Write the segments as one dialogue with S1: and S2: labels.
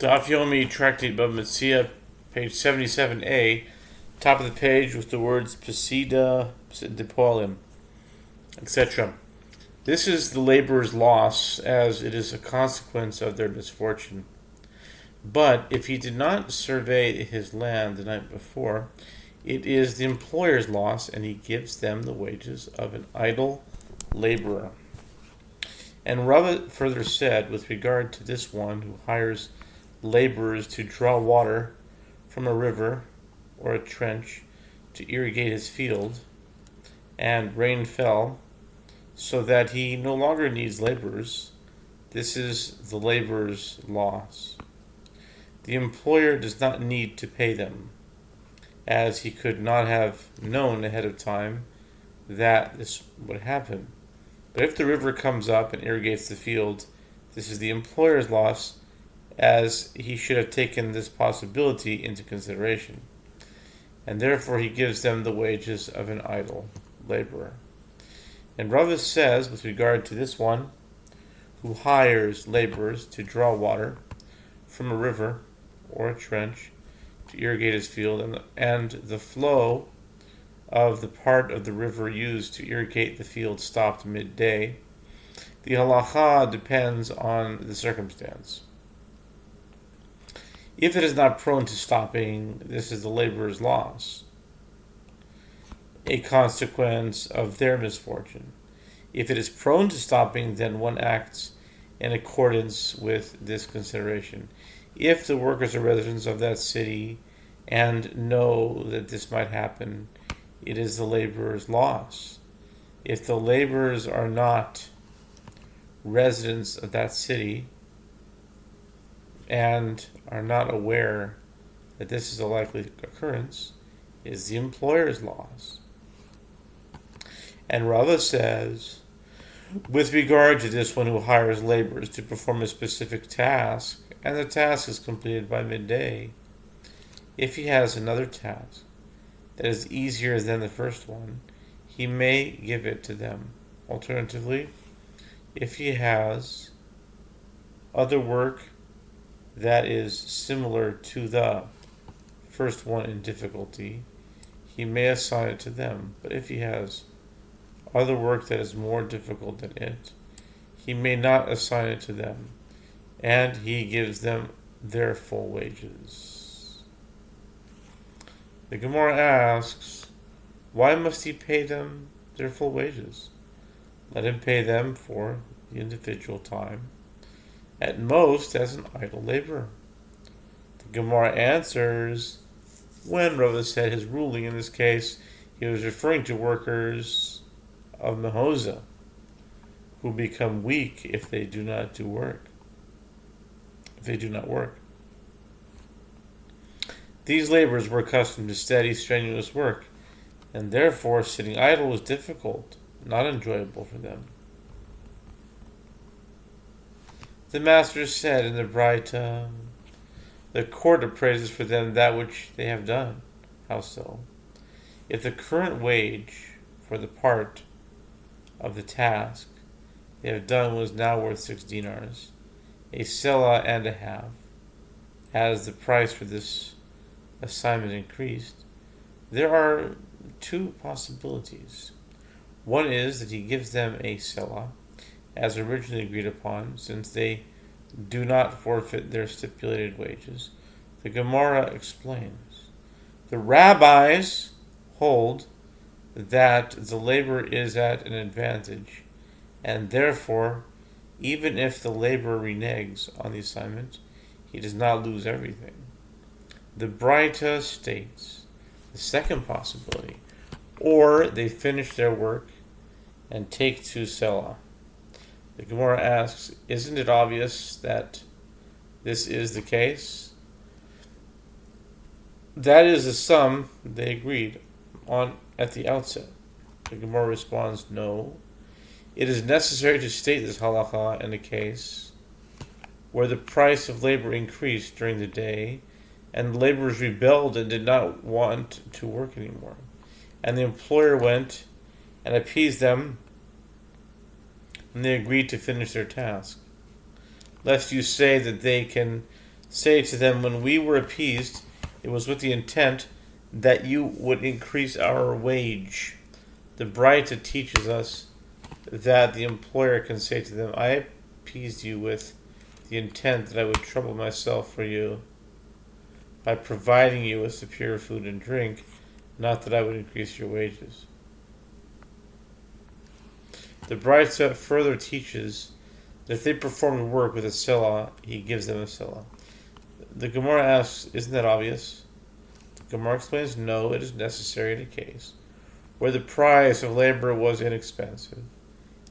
S1: Daf Yomi tractate Bava Metzia, page 77a, top of the page with the words Pesida, Depolim, etc. This is the laborer's loss, as it is a consequence of their misfortune. But if he did not survey his land the night before, it is the employer's loss, and he gives them the wages of an idle laborer. And Rava further said, with regard to this one who hires laborers to draw water from a river or a trench to irrigate his field, and rain fell, so that he no longer needs laborers, this is the laborer's loss. The employer does not need to pay them, as he could not have known ahead of time that this would happen. But if the river comes up and irrigates the field, this is the employer's loss, as he should have taken this possibility into consideration. And therefore he gives them the wages of an idle laborer. And Rava says, with regard to this one who hires laborers to draw water from a river or a trench to irrigate his field, and the flow of the part of the river used to irrigate the field stopped midday, the halacha depends on the circumstance. If it is not prone to stopping, this is the laborer's loss, a consequence of their misfortune. If it is prone to stopping, then one acts in accordance with this consideration. If the workers are residents of that city and know that this might happen, it is the laborer's loss. If the laborers are not residents of that city and are not aware that this is a likely occurrence, it is the employer's loss. And Rava says, with regard to this one who hires laborers to perform a specific task, and the task is completed by midday, if he has another task that is easier than the first one, he may give it to them. Alternatively, if he has other work that is similar to the first one in difficulty, he may assign it to them. But if he has other work that is more difficult than it, he may not assign it to them, and he gives them their full wages. The Gemara asks, why must he pay them their full wages? Let him pay them for the individual time, at most as an idle laborer. The Gemara answers, when Rava said his ruling in this case, he was referring to workers of Mehoza, who become weak if they do not work. These laborers were accustomed to steady, strenuous work, and therefore sitting idle was difficult, not enjoyable for them. The master said in the Braita, the court appraises for them that which they have done. How so? If the current wage for the part of the task they have done was now worth 6 dinars, a selah and a half, as the price for this assignment increased, there are two possibilities. One is that he gives them a selah, as originally agreed upon, since they do not forfeit their stipulated wages. The Gemara explains, the rabbis hold that the laborer is at an advantage, and therefore, even if the laborer reneges on the assignment, he does not lose everything. The Braita states the second possibility, or they finish their work and take to selah. The Gemara asks, isn't it obvious that this is the case? That is the sum they agreed on at the outset. The Gemara responds, no. It is necessary to state this halacha in a case where the price of labor increased during the day and the laborers rebelled and did not want to work anymore, and the employer went and appeased them, and they agreed to finish their task. Lest you say that they can say to them, when we were appeased, it was with the intent that you would increase our wage. The Braita teaches us that the employer can say to them, I appeased you with the intent that I would trouble myself for you by providing you with superior food and drink, not that I would increase your wages. The Braita further teaches that if they perform work with a selah, he gives them a selah. The Gemara asks, isn't that obvious? The Gemara explains, no, it is necessary in a case where the price of labor was inexpensive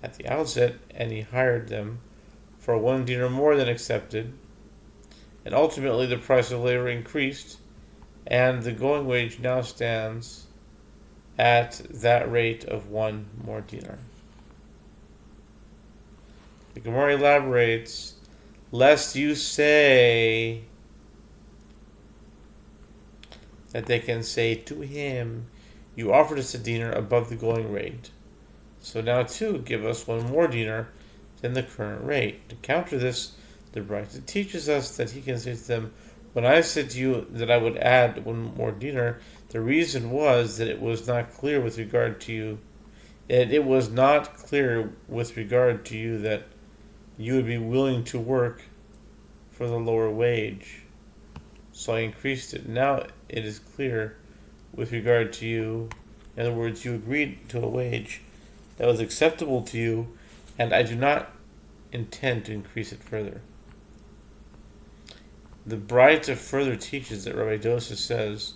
S1: at the outset, and he hired them for 1 dinar more than accepted, and ultimately the price of labor increased, and the going wage now stands at that rate of 1 more dinar. The Gemara elaborates, lest you say that they can say to him, you offered us a dinar above the going rate, so now too give us 1 more dinar than the current rate. To counter this, the Braita teaches us that he can say to them, when I said to you that I would add 1 more dinar, the reason was that it was not clear with regard to you, that you that you would be willing to work for the lower wage. So I increased it. Now it is clear with regard to you. In other words, you agreed to a wage that was acceptable to you, and I do not intend to increase it further. The Braita further teaches that Rabbi Dosa says,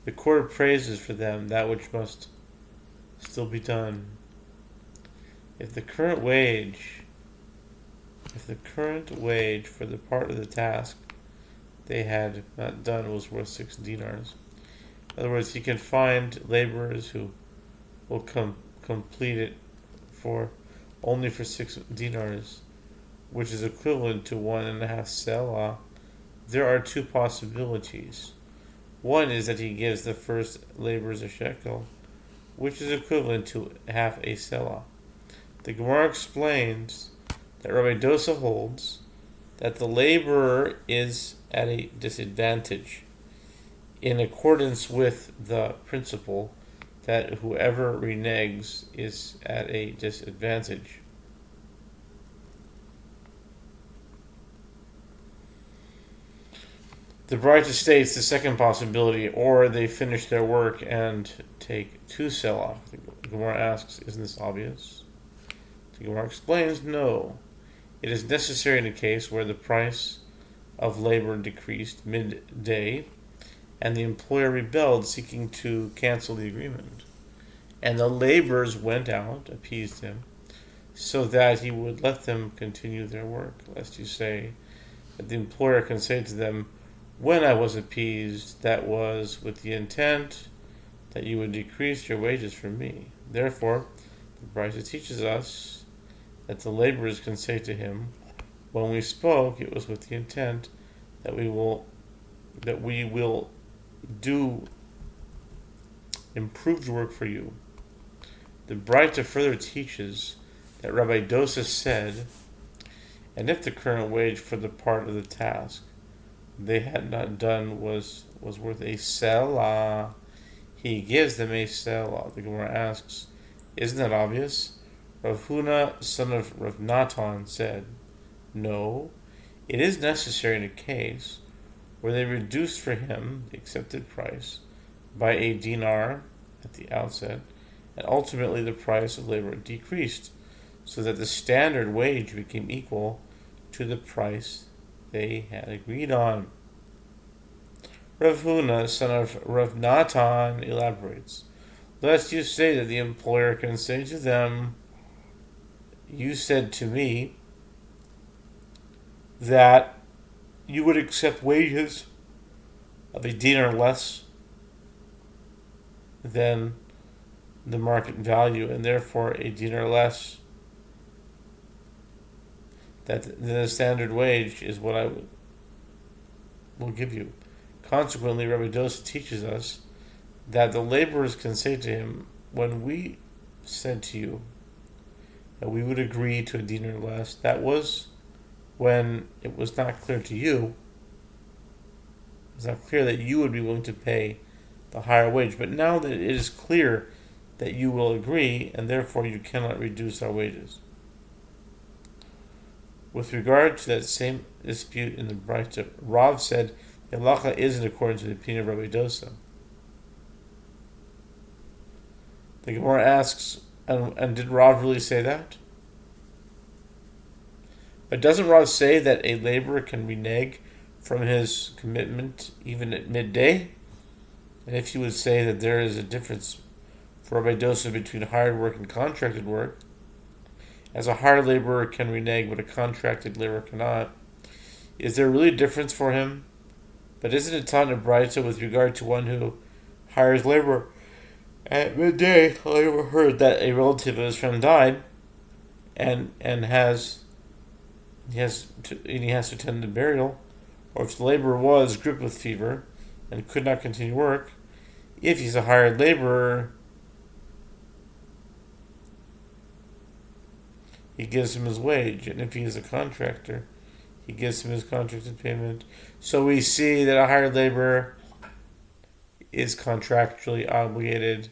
S1: the court praises for them that which must still be done. If the current wage for the part of the task they had not done was worth 6 dinars. In other words, he can find laborers who will complete it only for 6 dinars, which is equivalent to 1.5 selah. There are 2 possibilities. One is that he gives the first laborers a shekel, which is equivalent to half a selah. The Gemara explains that Rabbi Dosa holds that the laborer is at a disadvantage, in accordance with the principle that whoever reneges is at a disadvantage. The Braita states the second possibility, or they finish their work and take 2 selah. The Gemara asks, isn't this obvious? The Gemara explains, no. It is necessary in a case where the price of labor decreased midday, and the employer rebelled, seeking to cancel the agreement. And the laborers went out, appeased him, so that he would let them continue their work, lest you say that the employer can say to them, when I was appeased, that was with the intent that you would decrease your wages for me. Therefore, the Braita teaches us that the laborers can say to him, when we spoke, it was with the intent that we will do improved work for you. The Braita further teaches that Rabbi Dosa said, and if the current wage for the part of the task they had not done was worth a selah, he gives them a selah. The Gemara asks, isn't that obvious? Rav Huna, son of Rav Natan, said, no, it is necessary in a case where they reduced for him the accepted price by a dinar at the outset, and ultimately the price of labor decreased, so that the standard wage became equal to the price they had agreed on. Rav Huna, son of Rav Natan, elaborates, lest you say that the employer can say to them, you said to me that you would accept wages of a dinar less than the market value, and therefore a dinar less that the standard wage is what I will give you. Consequently, Rabbi Dosa teaches us that the laborers can say to him, when we said to you that we would agree to a dinar less, that was when it was not clear to you It's not clear that you would be willing to pay the higher wage. But now that it is clear that you will agree, and therefore you cannot reduce our wages. With regard to that same dispute in the Braita, Rav said the halacha is in accordance with the opinion of Rabbi Dosa. The Gemara asks, and did Rav really say that? But doesn't Rav say that a laborer can renege from his commitment even at midday? And if you would say that there is a difference for Rabbi Dosa between hired work and contracted work, as a hired laborer can renege but a contracted laborer cannot, is there really a difference for him? But isn't it taught in a Braita with regard to one who hires labor at midday? I overheard that a relative of his friend died, and he has to attend the burial, or if the laborer was gripped with fever and could not continue work, if he's a hired laborer, he gives him his wage, and if he is a contractor, he gives him his contracted payment. So we see that a hired laborer is contractually obligated